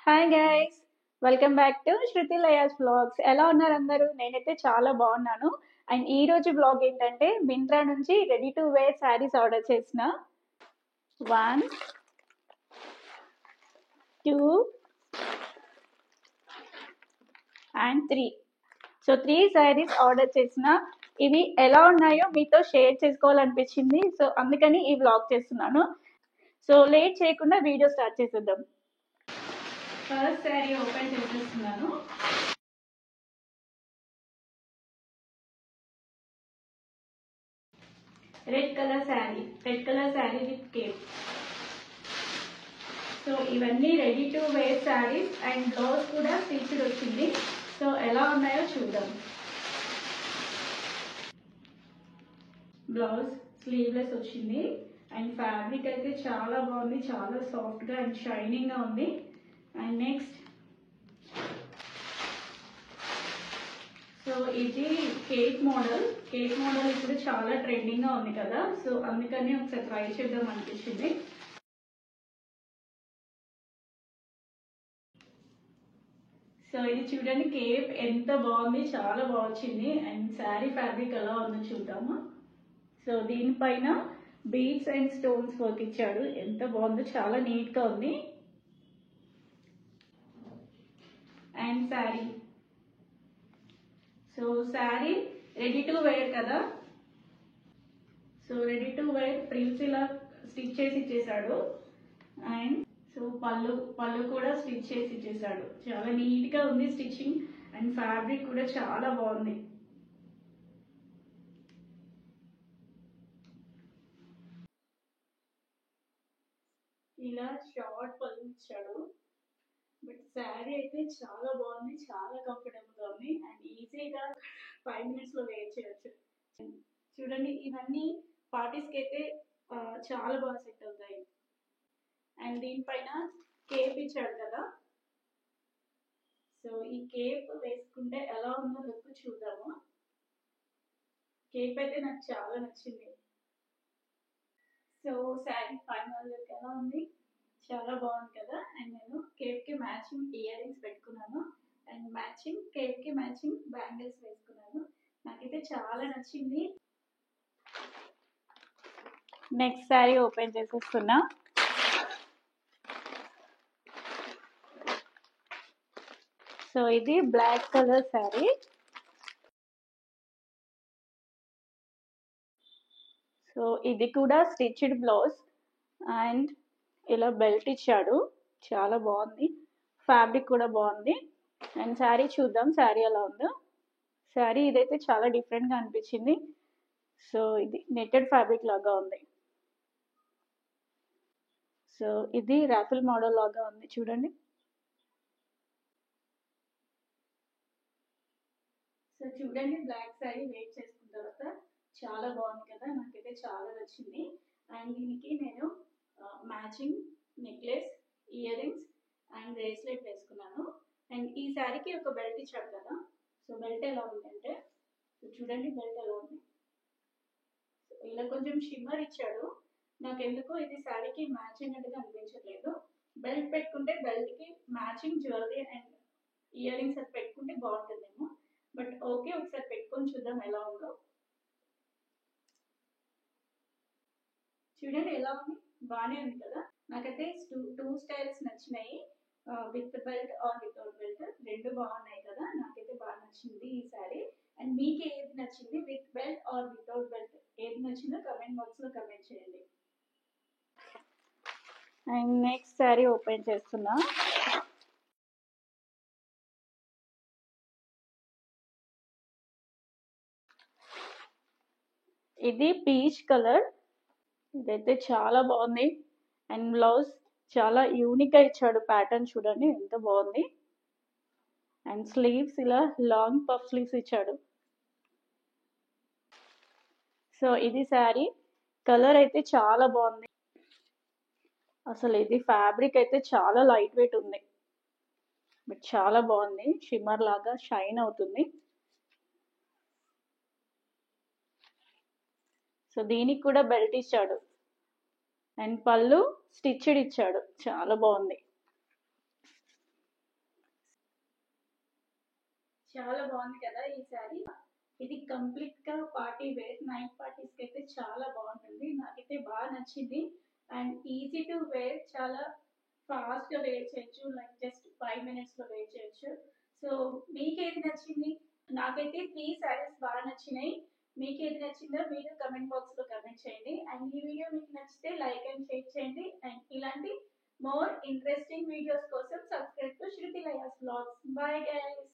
Hi guys, welcome back to Shruti Laya's vlogs. ఎలా ఉన్నారు అందరూ? నేనైతే చాలా బాగున్నాను. అండ్ ఈ రోజు వ్లాగ్ ఏంటంటే మింత్రా నుంచి ready to wear saris order చేసిన 1, 2 అండ్ 3. సో 3 శారీస్ ఆర్డర్ చేసిన. ఇవి ఎలా ఉన్నాయో మీతో షేర్ చేసుకోవాలనిపించింది. సో అందుకని ఈ వ్లాగ్ చేస్తున్నాను. సో లేట్ చేయకుండా వీడియో స్టార్ట్ చేసేద్దాం. ఫస్ట్ శారీ ఓపెన్ చేసేస్తున్నాను. Red colour sari with cape. So ఇవన్నీ ready to wear saris and blouse కూడా స్టిచ్డ్ వచ్చింది. సో ఎలా ఉన్నాయో చూద్దాం. బ్లౌజ్ స్లీవ్లెస్ వచ్చింది అండ్ ఫ్యాబ్రిక్ అయితే చాలా బాగుంది, చాలా సాఫ్ట్గా అండ్ షైనింగ్గా ఉంది. అండ్ నెక్స్ట్ సో ఇది కేక్ మోడల్ ఇప్పుడు చాలా ట్రెండింగ్గా ఉంది కదా, సో అందుకని ఒకసారి ట్రై చేద్దాం అనిపించింది. సో ఇది చూడండి, కేప్ ఎంత బాగుంది, చాలా బాగుంది. అండ్ శారీ ఫ్యాబ్రిక్ ఎలా ఉందో చూద్దాము. సో దీనిపైన బీడ్స్ అండ్ స్టోన్స్ వర్క్ ఇచ్చాడు, ఎంత బాగుందో, చాలా నీట్గా ఉంది. And sari, so sari ready to wear కదా, so ready to wear frills ఇలా స్టిచ్ చేసి ఇచ్చేసాడు. అండ్ సో పళ్ళు కూడా స్టిచ్ చేసి ఇచ్చేసాడు. చాలా నీట్గా ఉంది స్టిచ్చింగ్ అండ్ ఫ్యాబ్రిక్ కూడా చాలా బాగుంది. ఇలా షార్ట్ పళ్ళు ఇచ్చాడు. బట్ శారీ అయితే చాలా బాగుంది, చాలా కంఫర్టబుల్గా ఉంది అండ్ ఈజీగా 5 minutesలో వేర్ చేయొచ్చు. చూడండి, ఇవన్నీ పార్టీస్కి అయితే చాలా బాగా సెట్ అవుతాయి. అండ్ దీనిపైన కేప్ ఇచ్చాడు కదా, సో ఈ కేప్ వేసుకుంటే ఎలా ఉందో లుక్ చూద్దాము. కేప్ అయితే నాకు చాలా నచ్చింది. సో శారీ ఫైనల్ లుక్ ఎలా ఉంది? చాలా బాగుంది కదా. అండ్ నేను కేప్కి మ్యాచింగ్ ఇయర్ రింగ్స్ పెట్టుకున్నాను అండ్ కేప్కి మ్యాచింగ్ బ్యాంగిల్స్ వేసుకున్నాను. నాకైతే చాలా నచ్చింది. నెక్స్ట్ శారీ ఓపెన్ చేసేస్తున్నా. సో ఇది బ్లాక్ కలర్ శారీ. సో ఇది కూడా స్టిచ్డ్ బ్లౌజ్ అండ్ ఇలా బెల్ట్ ఇచ్చాడు, చాలా బాగుంది. ఫ్యాబ్రిక్ కూడా బాగుంది. అండ్ శారీ చూద్దాం, శారీ ఎలా ఉందో. శారీ ఇదైతే చాలా డిఫరెంట్గా అనిపించింది. సో ఇది నెట్టెడ్ ఫ్యాబ్రిక్ లాగా ఉంది. సో ఇది రాఫిల్ మోడల్ లాగా ఉంది, చూడండి. సో చూడండి, బ్లాక్ శారీ వేర్ చేసుకున్న తర్వాత చాలా బాగుంది కదా, నాకైతే చాలా నచ్చింది. అండ్ దీనికి నేను matching necklace, ear rings and bracelet వేసుకున్నాను. అండ్ ఈ శారీకి ఒక బెల్ట్ ఇచ్చాడు కదా, సో బెల్ట్ ఎలా ఉందంటే చూడండి, బెల్ట్ ఎలా ఉంది. ఇలా కొంచెం షిమ్మర్ ఇచ్చాడు. నాకు ఎందుకో ఇది శారీకి మ్యాచ్ అయినట్టుగా అనిపించట్లేదు. బెల్ట్ పెట్టుకుంటే బెల్ట్కి matching jewellery and earrings అది పెట్టుకుంటే బాగుంటుందేమో. బట్ ఓకే, ఒకసారి పెట్టుకొని చూద్దాం ఎలా ఉందో. చూడండి ఎలా ఉంది, బాగానే ఉంది కదా. నాకైతే టూ స్టైల్స్ నచ్చినాయి, with belt or without belt, రెండు బాగున్నాయి కదా. నాకైతే బాగా నచ్చింది ఈ శారీ. అండ్ మీకు ఏది నచ్చింది, with belt or without belt, ఏది నచ్చిందో కమెంట్ బాక్స్లో కమెంట్ చేయండి. అండ్ నెక్స్ట్ శారీ ఓపెన్ చేస్తున్నా. ఇది పీచ్ కలర్, ఇదైతే చాలా బాగుంది. అండ్ బ్లౌజ్ చాలా యూనిక్గా ఇచ్చాడు, ప్యాటర్న్ చూడండి ఎంత బాగుంది. అండ్ స్లీవ్స్ ఇలా లాంగ్ పఫ్ స్లీవ్స్ ఇచ్చాడు. సో ఇది శారీ కలర్ అయితే చాలా బాగుంది. అసలు ఇది ఫ్యాబ్రిక్ అయితే చాలా లైట్ వెయిట్ ఉంది, బట్ చాలా బాగుంది, షిమ్మర్ లాగా షైన్ అవుతుంది. సో దీనికి కూడా బెల్ట్ ఇచ్చాడు అండ్ పళ్ళు స్టిచ్డ్ ఇచ్చాడు, చాలా బాగుంది. చాలా బాగుంది కదా ఈ శారీ. ఇది కంప్లీట్ గా పార్టీ వేర్, నైట్ పార్టీస్ కి అయితే చాలా బాగుంటుంది. నాకైతే బాగా నచ్చింది. అండ్ ఈజీ టు వేర్, చాలా ఫాస్ట్ గా వేర్ చేయొచ్చు, లైక్ జస్ట్ 5 minutes లో వేర్ చేయొచ్చు. సో మీకేది నచ్చింది? నాకైతే 3 శారీస్ బాగా నచ్చినాయి. మీకు ఏది నచ్చిందో మీరు కమెంట్ బాక్స్ లో కమెంట్ చేయండి. అండ్ ఈ వీడియో మీకు నచ్చితే లైక్ అండ్ షేర్ చేయండి. అండ్ ఇలాంటి మోర్ ఇంట్రెస్టింగ్ వీడియోస్ కోసం subscribe to Shruti Laya's blogs. Bye guys.